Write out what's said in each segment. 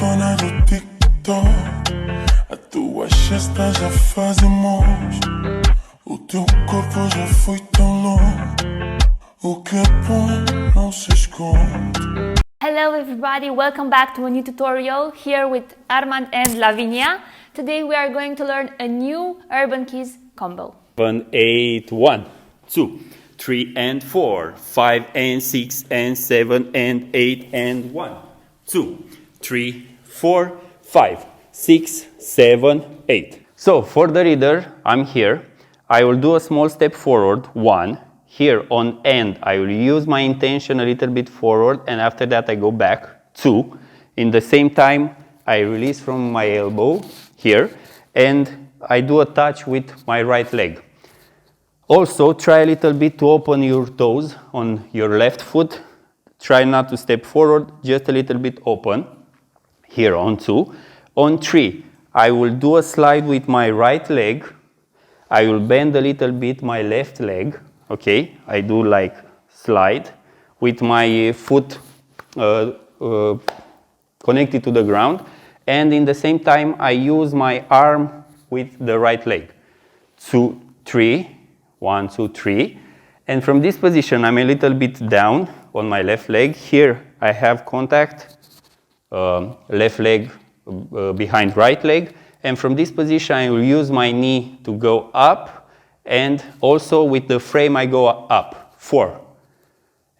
zona do TikTok, a tua gesta já faz emoji. O teu corpo já foi tão longe, o que é bom não se esconde. Hello everybody, welcome back to a new tutorial here with Armand and Lavinia. Today we are going to learn a new UrbanKiz combo. 7, 8, 1, 2, 3 and 4, 5 and 6 and 7 and 8 and 1, 2, 3, 4, 5, 6, 7, 8. So for the reader, I'm here. I will do a small step forward, 1. Here on end, I will use my intention a little bit forward, and after that I go back, 2. In the same time, I release from my elbow here, and I do a touch with my right leg. Also, try a little bit to open your toes on your left foot. Try not to step forward, just a little bit open. Here on 2. On 3, I will do a slide with my right leg. I will bend a little bit my left leg. Okay, I do like slide with my foot connected to the ground, and in the same time I use my arm with the right leg. 2, 3, 1, 2, 3, and from this position I'm a little bit down on my left leg. Here I have contact, left leg behind right leg, and from this position I will use my knee to go up. And also with the frame I go up, 4.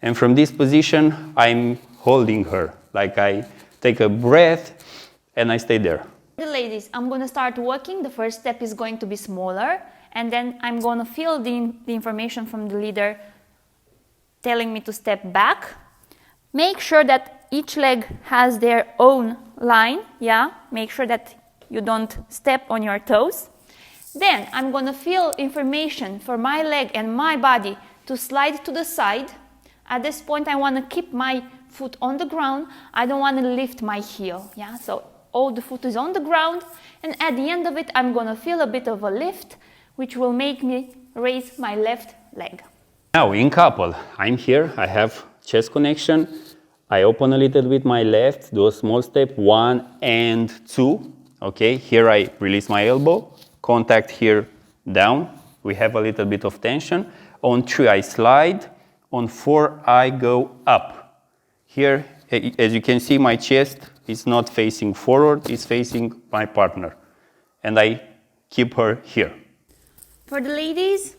And from this position I'm holding her, like I take a breath and I stay there. Ladies, I'm going to start walking. The first step is going to be smaller, and then I'm going to feel the information from the leader telling me to step back. Make sure that each leg has their own line, yeah? Make sure that you don't step on your toes. Then I'm going to feel information for my leg and my body to slide to the side. At this point I want to keep my foot on the ground. I don't want to lift my heel. Yeah? So all the foot is on the ground, and at the end of it I'm going to feel a bit of a lift, which will make me raise my left leg. Now in couple, I'm here, I have chest connection. I open a little bit my left, do a small step, 1 and 2. Okay, here I release my elbow. Contact here down, we have a little bit of tension. On 3 I slide, on 4 I go up. Here, as you can see, my chest is not facing forward, it's facing my partner. And I keep her here. For the ladies,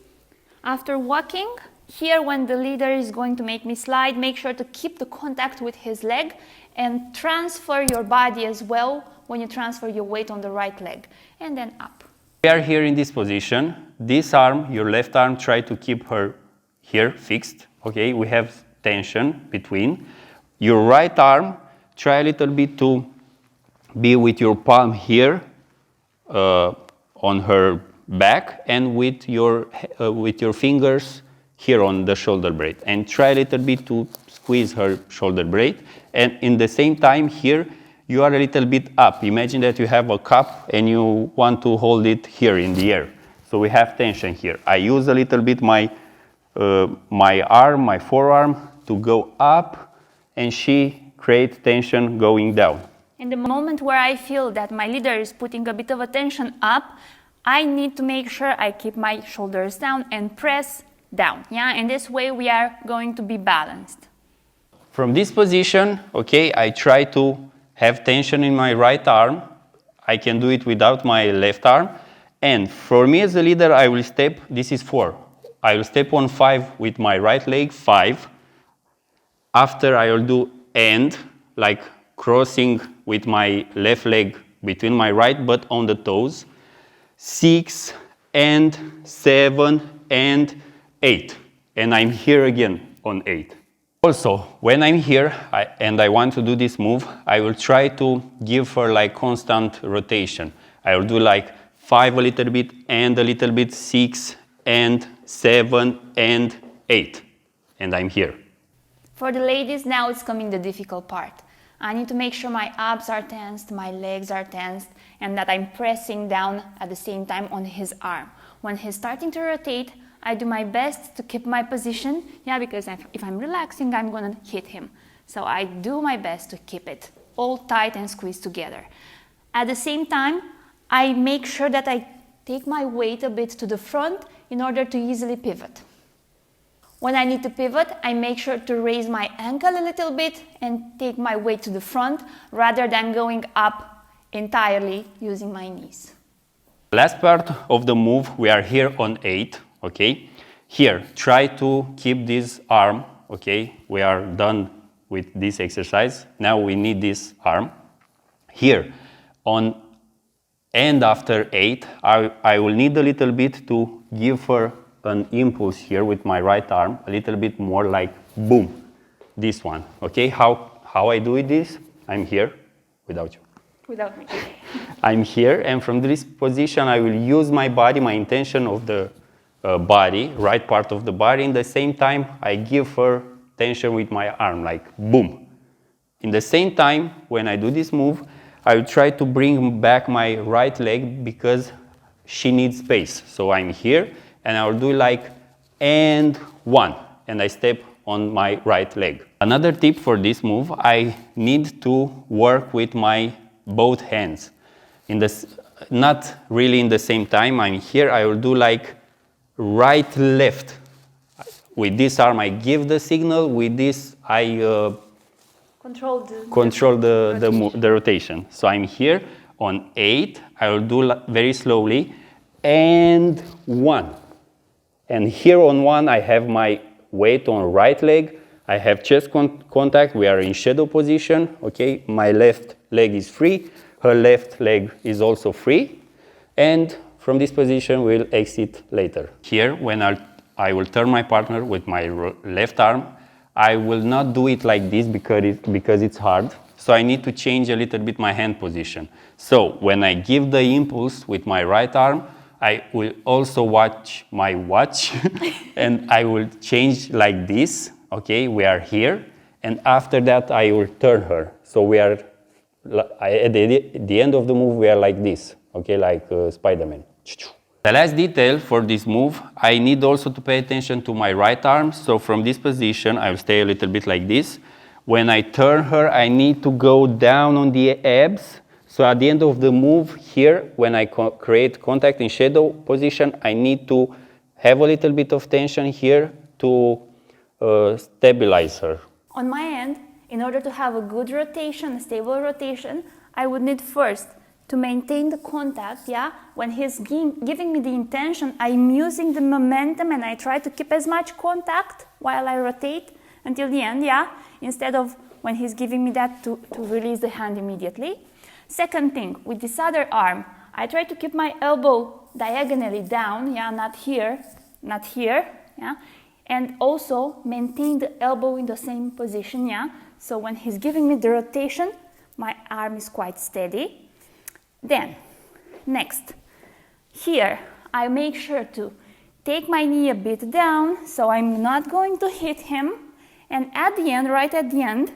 after walking, here when the leader is going to make me slide, make sure to keep the contact with his leg and transfer your body as well when you transfer your weight on the right leg. And then up. We are here in this position. This arm, your left arm, try to keep her here fixed. Okay, we have tension between. Your right arm, try a little bit to be with your palm here on her back, and with your fingers here on the shoulder blade. And try a little bit to squeeze her shoulder blade. And in the same time here, you are a little bit up. Imagine that you have a cup and you want to hold it here in the air. So we have tension here. I use a little bit my arm, my forearm, to go up, and she creates tension going down. In the moment where I feel that my leader is putting a bit of a tension up, I need to make sure I keep my shoulders down and press down. Yeah, and this way we are going to be balanced. From this position, okay, I try to have tension in my right arm. I can do it without my left arm. And for me as a leader, I will step, this is 4. I will step on 5 with my right leg, 5. After I will do end, like crossing with my left leg between my right but on the toes. 6 and 7 and 8. And I'm here again on 8. Also, when I'm here and I want to do this move, I will try to give her like constant rotation. I will do like 5 a little bit and a little bit, 6 and 7 and 8. And I'm here. For the ladies, now it's coming the difficult part. I need to make sure my abs are tensed, my legs are tensed, and that I'm pressing down at the same time on his arm. When he's starting to rotate, I do my best to keep my position, yeah, because if I'm relaxing, I'm gonna hit him. So I do my best to keep it all tight and squeezed together. At the same time, I make sure that I take my weight a bit to the front in order to easily pivot. When I need to pivot, I make sure to raise my ankle a little bit and take my weight to the front rather than going up entirely using my knees. Last part of the move, we are here on 8, okay? Here, try to keep this arm, okay? We are done with this exercise. Now we need this arm. Here, on and after 8, I will need a little bit to give her an impulse here with my right arm, a little bit more like boom, this one, okay? How I do this? I'm here, without you. Without me. I'm here, and from this position I will use my body, my intention of the body, right part of the body. In the same time, I give her tension with my arm, like boom. In the same time, when I do this move, I will try to bring back my right leg because she needs space. So I'm here, and I will do like and 1, and I step on my right leg. Another tip for this move, I need to work with my both hands. Not really in the same time. I'm here, I will do like right, left. With this arm I give the signal, with this I control the rotation. So I'm here on 8, I will do very slowly, and 1. And here on 1 I have my weight on right leg, I have chest contact, we are in shadow position, okay? My left leg is free, her left leg is also free, and from this position we'll exit later. Here, when I will turn my partner with my left arm, I will not do it like this because it's hard, so I need to change a little bit my hand position. So when I give the impulse with my right arm, I will also watch my watch and I will change like this, okay, we are here, and after that I will turn her. So we are, at the end of the move, we are like this, okay, like Spider-Man. The last detail for this move, I need also to pay attention to my right arm. So from this position, I will stay a little bit like this. When I turn her, I need to go down on the abs. So at the end of the move here, when I create contact in shadow position, I need to have a little bit of tension here to stabilize her. On my end, in order to have a good rotation, a stable rotation, I would need first to maintain the contact, yeah? When he's giving me the intention, I'm using the momentum and I try to keep as much contact while I rotate until the end, yeah? Instead of when he's giving me that to release the hand immediately. Second thing, with this other arm, I try to keep my elbow diagonally down, yeah? Not here, yeah? And also maintain the elbow in the same position, yeah? So when he's giving me the rotation, my arm is quite steady. Then, next, here, I make sure to take my knee a bit down, so I'm not going to hit him. And at the end, right at the end,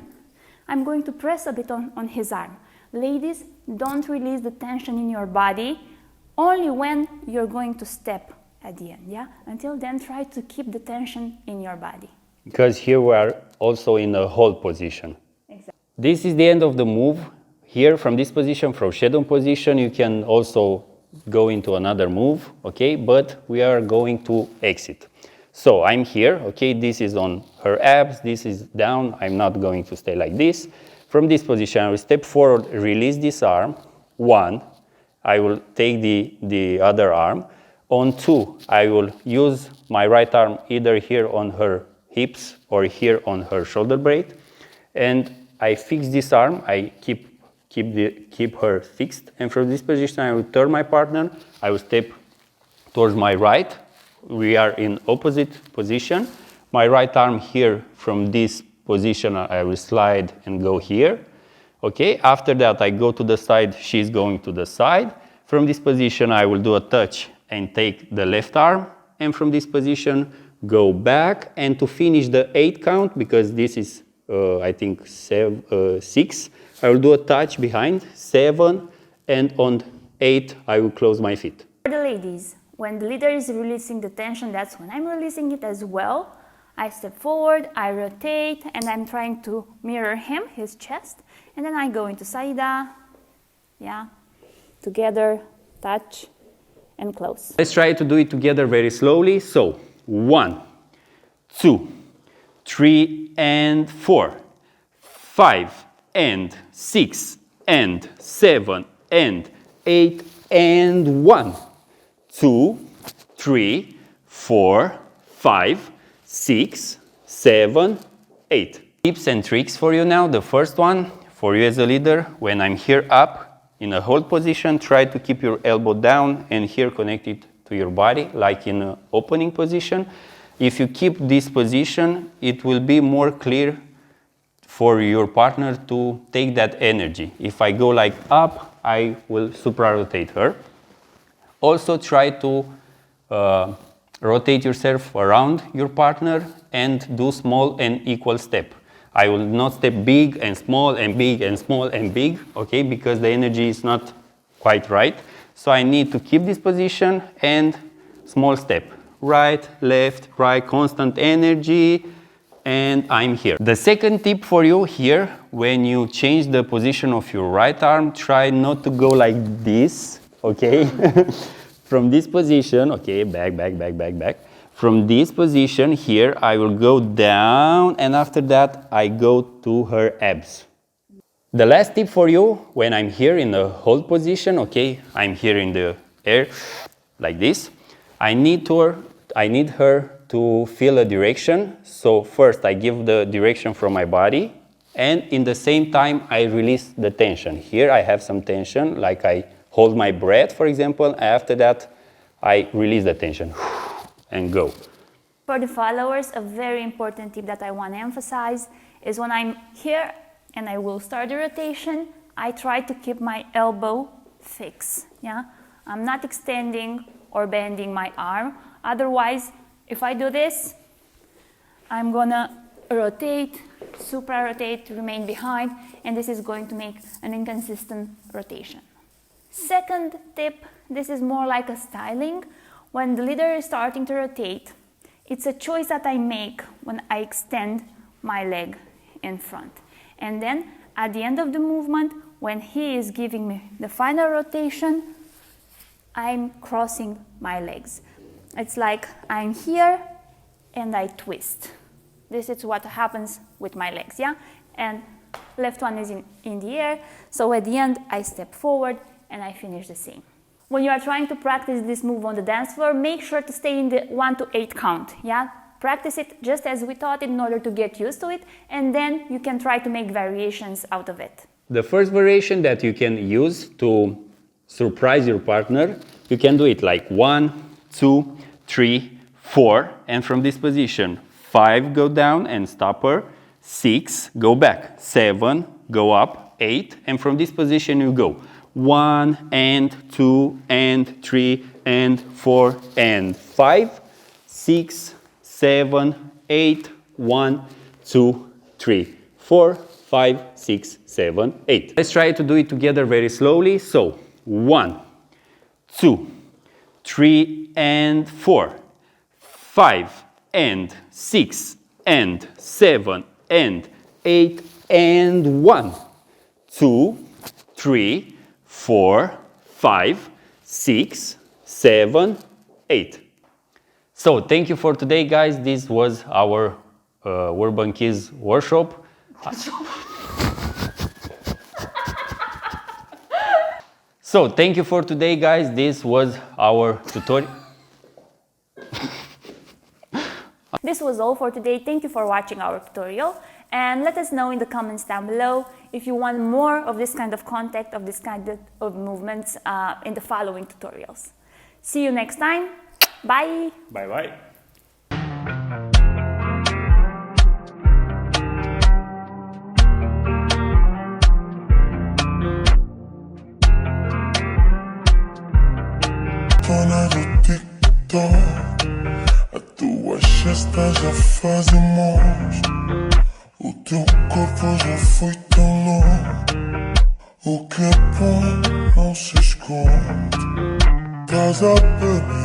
I'm going to press a bit on his arm. Ladies, don't release the tension in your body, only when you're going to step at the end, yeah? Until then, try to keep the tension in your body. Because here we are also in a hold position. Exactly. This is the end of the move. Here, from this position, from shadow position, you can also go into another move, okay? But we are going to exit. So I'm here, okay? This is on her abs, this is down. I'm not going to stay like this. From this position, I will step forward, release this arm. 1, I will take the other arm. On 2, I will use my right arm either here on her hips or here on her shoulder blade. And I fix this arm, I keep her fixed, and from this position I will turn my partner, I will step towards my right, we are in opposite position, my right arm here, from this position I will slide and go here, okay, after that I go to the side, she's going to the side, from this position I will do a touch and take the left arm, and from this position go back, and to finish the 8 count, because this is I think 6, I will do a touch behind, 7, and on 8, I will close my feet. For the ladies, when the leader is releasing the tension, that's when I'm releasing it as well. I step forward, I rotate, and I'm trying to mirror him, his chest, and then I go into saída, yeah, together, touch, and close. Let's try to do it together very slowly. So 1, 2, 3 and 4, 5 and 6 and 7 and 8 and 1, 2, 3, 4, 5, 6, 7, 8. Tips and tricks for you now. The first one, for you as a leader, when I'm here up in a hold position, try to keep your elbow down and here connected to your body, like in an opening position. If you keep this position, it will be more clear for your partner to take that energy. If I go like up, I will supra-rotate her. Also try to rotate yourself around your partner and do small and equal step. I will not step big and small and big and small and big, okay, because the energy is not quite right. So I need to keep this position and small step. Right, left, right, constant energy, and I'm here. The second tip for you here, when you change the position of your right arm, try not to go like this, okay? From this position, okay, back, back, back, back, back. From this position here, I will go down, and after that, I go to her abs. The last tip for you, when I'm here in the hold position, okay, I'm here in the air, like this, I need her to feel a direction. So first I give the direction from my body, and in the same time I release the tension. Here I have some tension, like I hold my breath, for example. After that I release the tension and go. For the followers, a very important tip that I want to emphasize is when I'm here and I will start the rotation, I try to keep my elbow fixed. Yeah? I'm not extending or bending my arm. Otherwise, if I do this, I'm gonna rotate, supra-rotate, remain behind, and this is going to make an inconsistent rotation. Second tip, this is more like a styling. When the leader is starting to rotate, it's a choice that I make when I extend my leg in front. And then at the end of the movement, when he is giving me the final rotation, I'm crossing my legs. It's like I'm here and I twist. This is what happens with my legs, yeah? And left one is in the air, so at the end I step forward and I finish the same. When you are trying to practice this move on the dance floor, make sure to stay in the 1 to 8 count, yeah? Practice it just as we taught it in order to get used to it, and then you can try to make variations out of it. The first variation that you can use to surprise your partner, you can do it like 1, 2, 3, 4, and from this position, 5, go down and stop her, 6, go back, 7, go up, 8, and from this position you go 1 and 2 and 3 and 4 and 5, 6, 7, 8, 1, 2, 3, 4, 5, 6, 7, 8. Let's try to do it together very slowly. So 1, 2, 3 and 4, 5 and 6 and 7 and 8 and 1, 2, 3, 4, 5, 6, 7, 8. So thank you for today, guys. This was our UrbanKiz workshop. So thank you for today, guys. This was our tutorial. This was all for today. Thank you for watching our tutorial, and let us know in the comments down below if you want more of this kind of content, of this kind of movements in the following tutorials. See you next time. Bye. Bye bye. Dona do TikTok, a tua gesta já fazem mãos. O teu corpo já foi tão longe. O que é bom não se esconde. Estás a beber.